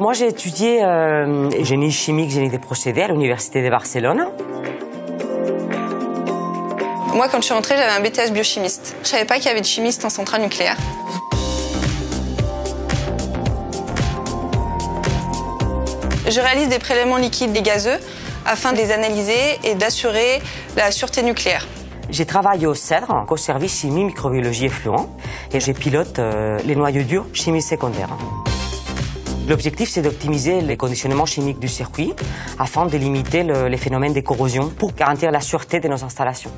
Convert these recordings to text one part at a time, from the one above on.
moi j'ai étudié génie chimique, génie des procédés à l'Université de Barcelone. Moi, quand je suis rentrée, j'avais un BTS biochimiste. Je savais pas qu'il y avait de chimistes en centrale nucléaire. Je réalise des prélèvements liquides et gazeux afin de les analyser et d'assurer la sûreté nucléaire. J'ai travaillé au CEDRE, au service chimie, microbiologie et fluents, et je pilote les noyaux durs chimie secondaire. L'objectif, c'est d'optimiser les conditionnements chimiques du circuit afin de limiter les phénomènes de corrosion pour garantir la sûreté de nos installations.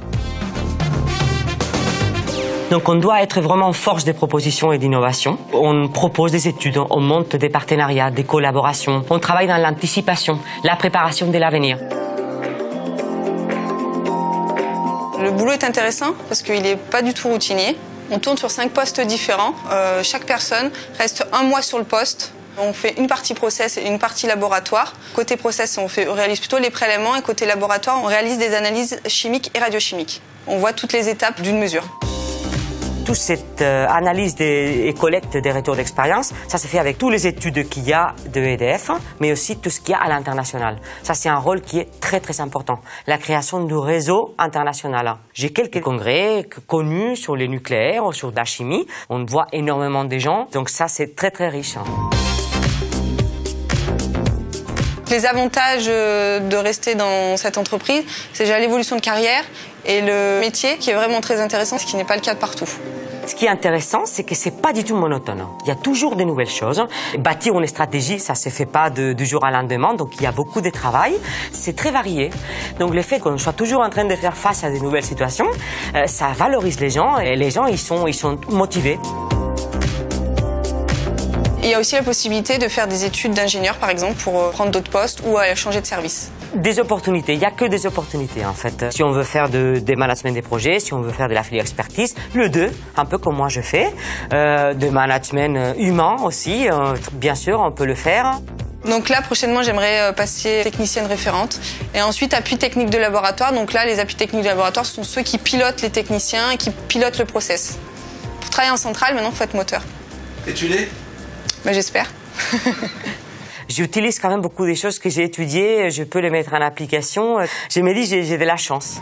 Donc on doit être vraiment force de proposition et d'innovation. On propose des études, on monte des partenariats, des collaborations. On travaille dans l'anticipation, la préparation de l'avenir. Le boulot est intéressant parce qu'il n'est pas du tout routinier. On tourne sur 5 postes différents. Chaque personne reste 1 mois sur le poste. On fait une partie process et une partie laboratoire. Côté process, on réalise plutôt les prélèvements et côté laboratoire, on réalise des analyses chimiques et radiochimiques. On voit toutes les étapes d'une mesure. Toute cette analyse et collecte des retours d'expérience, ça se fait avec toutes les études qu'il y a de EDF, mais aussi tout ce qu'il y a à l'international. Ça, c'est un rôle qui est très, très important. La création du réseau international. J'ai quelques congrès connus sur le nucléaire ou sur la chimie. On voit énormément de gens, donc ça, c'est très, très riche. Les avantages de rester dans cette entreprise, c'est déjà l'évolution de carrière et le métier qui est vraiment très intéressant, ce qui n'est pas le cas de partout. Ce qui est intéressant, c'est que c'est pas du tout monotone. Il y a toujours de nouvelles choses. Bâtir une stratégie, ça se fait pas du jour au lendemain, donc il y a beaucoup de travail. C'est très varié. Donc le fait qu'on soit toujours en train de faire face à de nouvelles situations, ça valorise les gens et les gens ils sont motivés. Il y a aussi la possibilité de faire des études d'ingénieur, par exemple, pour prendre d'autres postes ou changer de service. Des opportunités, il n'y a que des opportunités en fait. Si on veut faire des management des projets, si on veut faire de la filière expertise, le 2, un peu comme moi je fais, de management humain aussi, bien sûr on peut le faire. Donc là, prochainement, j'aimerais passer technicienne référente. Et ensuite, appui technique de laboratoire. Donc là, les appuis techniques de laboratoire sont ceux qui pilotent les techniciens et qui pilotent le process. Pour travailler en centrale, maintenant, il faut être moteur. Et tu l'es ? Ben, j'espère. J'utilise quand même beaucoup des choses que j'ai étudiées, je peux les mettre en application. Je me dis, j'ai de la chance.